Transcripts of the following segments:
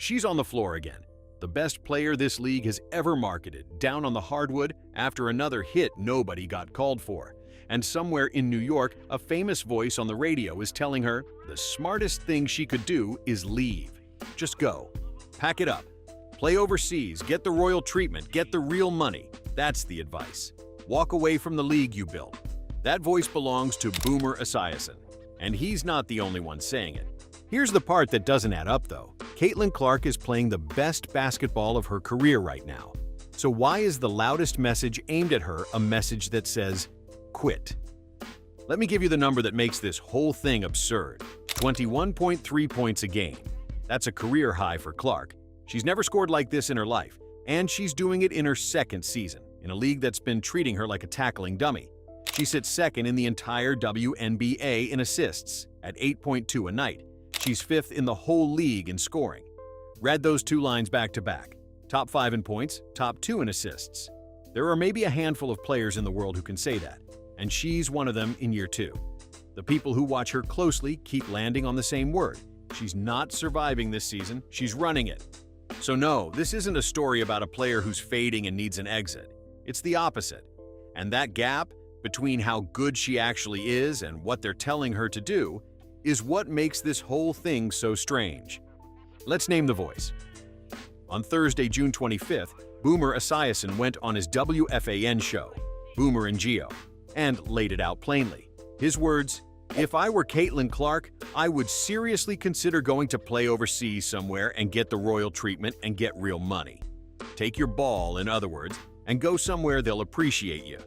She's on the floor again. The best player this league has ever marketed, down on the hardwood after another hit nobody got called for. And somewhere in New York, a famous voice on the radio is telling her the smartest thing she could do is leave. Just go. Pack it up. Play overseas, get the royal treatment, get the real money. That's the advice. Walk away from the league you built. That voice belongs to Boomer Esiason, and he's not the only one saying it. Here's the part that doesn't add up, though. Caitlin Clark is playing the best basketball of her career right now. So why is the loudest message aimed at her a message that says, quit? Let me give you the number that makes this whole thing absurd. 21.3 points a game. That's a career high for Clark. She's never scored like this in her life, and she's doing it in her second season, in a league that's been treating her like a tackling dummy. She sits second in the entire WNBA in assists, at 8.2 a night. She's fifth in the whole league in scoring. Read those two lines back to back. Top 5 in points, top 2 in assists. There are maybe a handful of players in the world who can say that, and she's one of them in year 2. The people who watch her closely keep landing on the same word. She's not surviving this season, she's running it. So no, this isn't a story about a player who's fading and needs an exit. It's the opposite. And that gap between how good she actually is and what they're telling her to do is what makes this whole thing so strange. Let's name the voice. On Thursday, June 25th, Boomer Esiason went on his WFAN show, Boomer and Geo, and laid it out plainly. His words, "If I were Caitlin Clark, I would seriously consider going to play overseas somewhere and get the royal treatment and get real money. Take your ball, in other words, and go somewhere they'll appreciate you."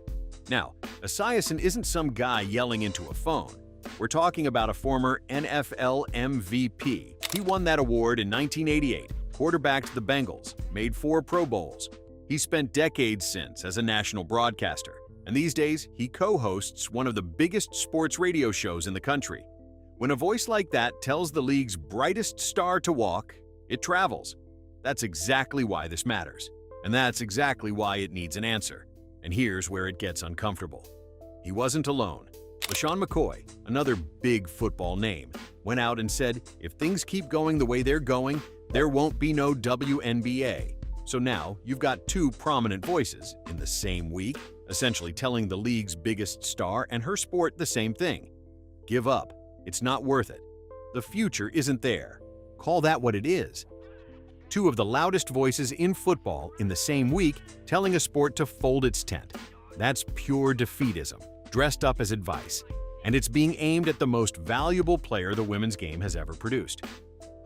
Now, Esiason isn't some guy yelling into a phone. We're talking about a former NFL MVP. He won that award in 1988, quarterbacked the Bengals, made 4 Pro Bowls. He spent decades since as a national broadcaster, and these days he co-hosts one of the biggest sports radio shows in the country. When a voice like that tells the league's brightest star to walk, it travels. That's exactly why this matters, and that's exactly why it needs an answer. And here's where it gets uncomfortable. He wasn't alone. LeSean McCoy, another big football name, went out and said, if things keep going the way they're going, there won't be no WNBA. So now you've got 2 prominent voices in the same week, essentially telling the league's biggest star and her sport the same thing. Give up. It's not worth it. The future isn't there. Call that what it is. 2 of the loudest voices in football in the same week telling a sport to fold its tent. That's pure defeatism, dressed up as advice, and it's being aimed at the most valuable player the women's game has ever produced.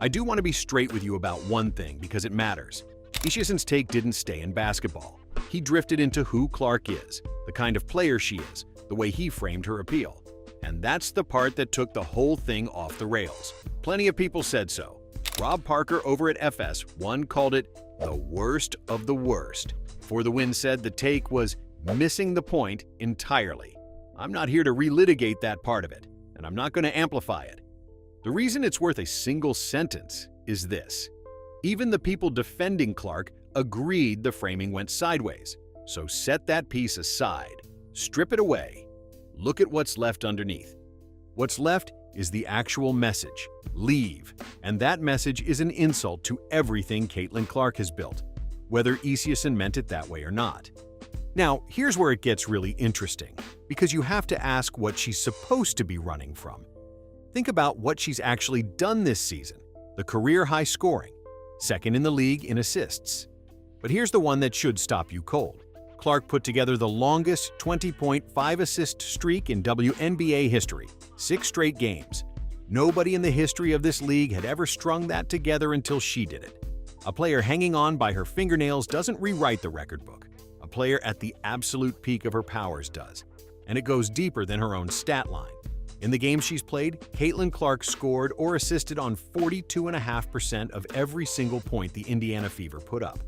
I do want to be straight with you about one thing because it matters. Esiason's take didn't stay in basketball. He drifted into who Clark is, the kind of player she is, the way he framed her appeal. And that's the part that took the whole thing off the rails. Plenty of people said so. Rob Parker over at FS1 called it the worst of the worst. For the Win said the take was missing the point entirely. I'm not here to relitigate that part of it, and I'm not going to amplify it. The reason it's worth a single sentence is this. Even the people defending Clark agreed the framing went sideways. So set that piece aside. Strip it away. Look at what's left underneath. What's left is the actual message, leave. And that message is an insult to everything Caitlin Clark has built, whether Esiason meant it that way or not. Now, here's where it gets really interesting, because you have to ask what she's supposed to be running from. Think about what she's actually done this season. The career-high scoring, second in the league in assists. But here's the one that should stop you cold. Clark put together the longest 20.5 assist streak in WNBA history, 6 straight games. Nobody in the history of this league had ever strung that together until she did it. A player hanging on by her fingernails doesn't rewrite the record book. A player at the absolute peak of her powers does. And it goes deeper than her own stat line. In the games she's played, Caitlin Clark scored or assisted on 42.5% of every single point the Indiana Fever put up.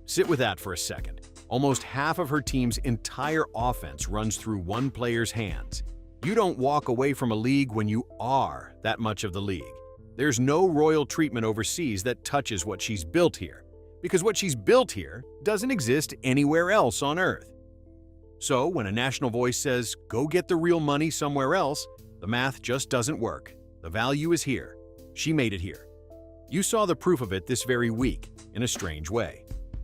Sit with that for a second. Almost half of her team's entire offense runs through one player's hands. You don't walk away from a league when you are that much of the league. There's no royal treatment overseas that touches what she's built here, because what she's built here doesn't exist anywhere else on Earth. So when a national voice says, go get the real money somewhere else, the math just doesn't work. The value is here. She made it here. You saw the proof of it this very week, in a strange way.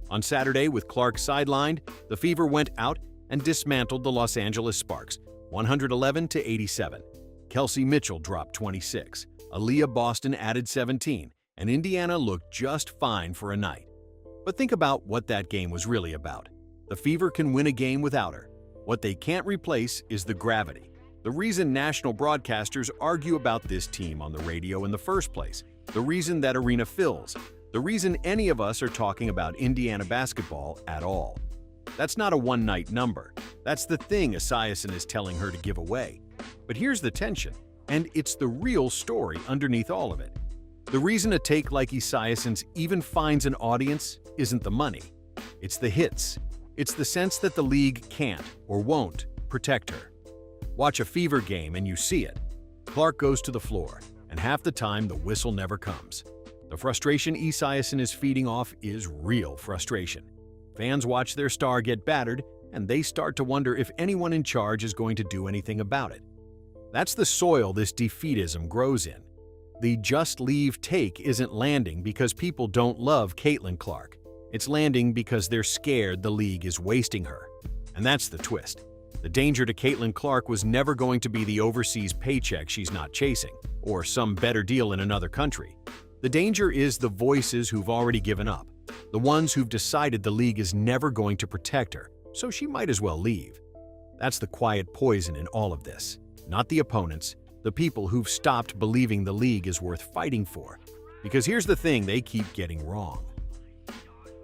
On Saturday, with Clark sidelined, the Fever went out and dismantled the Los Angeles Sparks, 111-87. Kelsey Mitchell dropped 26. Aaliyah Boston added 17, and Indiana looked just fine for a night. But think about what that game was really about. The Fever can win a game without her. What they can't replace is the gravity. The reason national broadcasters argue about this team on the radio in the first place, the reason that arena fills, the reason any of us are talking about Indiana basketball at all. That's not a one-night number. That's the thing Esiason is telling her to give away. But here's the tension, and it's the real story underneath all of it. The reason a take like Esiason's even finds an audience isn't the money. It's the hits. It's the sense that the league can't or won't protect her. Watch a Fever game and you see it. Clark goes to the floor, and half the time the whistle never comes. The frustration Esiason is feeding off is real frustration. Fans watch their star get battered, and they start to wonder if anyone in charge is going to do anything about it. That's the soil this defeatism grows in. The just leave take isn't landing because people don't love Caitlin Clark. It's landing because they're scared the league is wasting her. And that's the twist. The danger to Caitlin Clark was never going to be the overseas paycheck she's not chasing, or some better deal in another country. The danger is the voices who've already given up, the ones who've decided the league is never going to protect her, so she might as well leave. That's the quiet poison in all of this. Not the opponents, the people who've stopped believing the league is worth fighting for. Because here's the thing they keep getting wrong.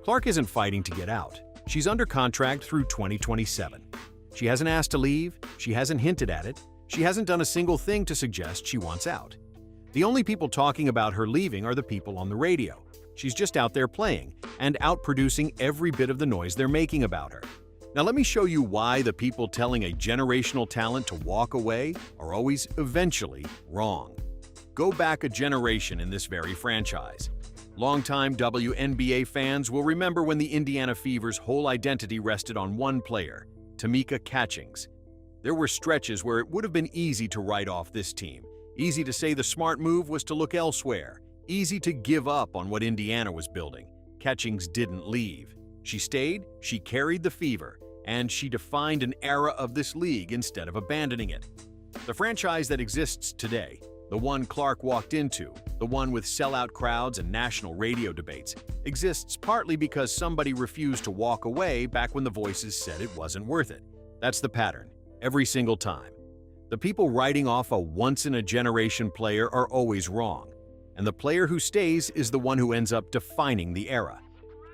Clark isn't fighting to get out. She's under contract through 2027. She hasn't asked to leave, she hasn't hinted at it, she hasn't done a single thing to suggest she wants out. The only people talking about her leaving are the people on the radio. She's just out there playing and outproducing every bit of the noise they're making about her. Now let me show you why the people telling a generational talent to walk away are always eventually wrong. Go back a generation in this very franchise. Longtime WNBA fans will remember when the Indiana Fever's whole identity rested on one player, Tamika Catchings. There were stretches where it would have been easy to write off this team, easy to say the smart move was to look elsewhere, easy to give up on what Indiana was building. Catchings didn't leave. She stayed, she carried the Fever, and she defined an era of this league instead of abandoning it. The franchise that exists today, the one Clark walked into, the one with sellout crowds and national radio debates, exists partly because somebody refused to walk away back when the voices said it wasn't worth it. That's the pattern, every single time. The people writing off a once-in-a-generation player are always wrong, and the player who stays is the one who ends up defining the era.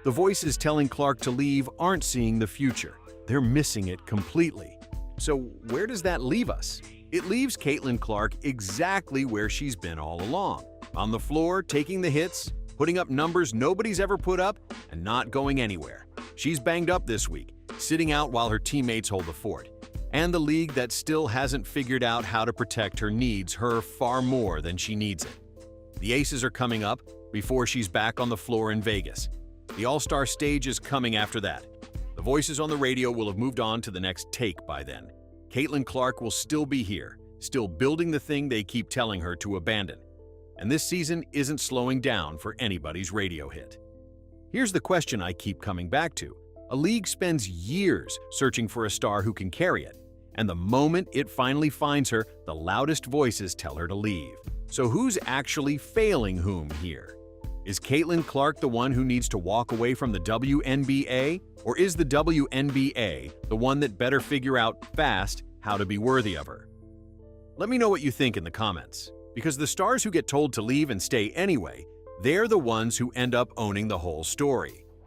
The voices telling Clark to leave aren't seeing the future. They're missing it completely. So where does that leave us? It leaves Caitlin Clark exactly where she's been all along. On the floor, taking the hits, putting up numbers nobody's ever put up, and not going anywhere. She's banged up this week, sitting out while her teammates hold the fort. And the league that still hasn't figured out how to protect her needs her far more than she needs it. The Aces are coming up before she's back on the floor in Vegas. The All-Star stage is coming after that. The voices on the radio will have moved on to the next take by then. Caitlin Clark will still be here, still building the thing they keep telling her to abandon. And this season isn't slowing down for anybody's radio hit. Here's the question I keep coming back to. A league spends years searching for a star who can carry it, and the moment it finally finds her, the loudest voices tell her to leave. So who's actually failing whom here? Is Caitlin Clark the one who needs to walk away from the WNBA? Or is the WNBA the one that better figure out fast how to be worthy of her? Let me know what you think in the comments, because the stars who get told to leave and stay anyway, they're the ones who end up owning the whole story.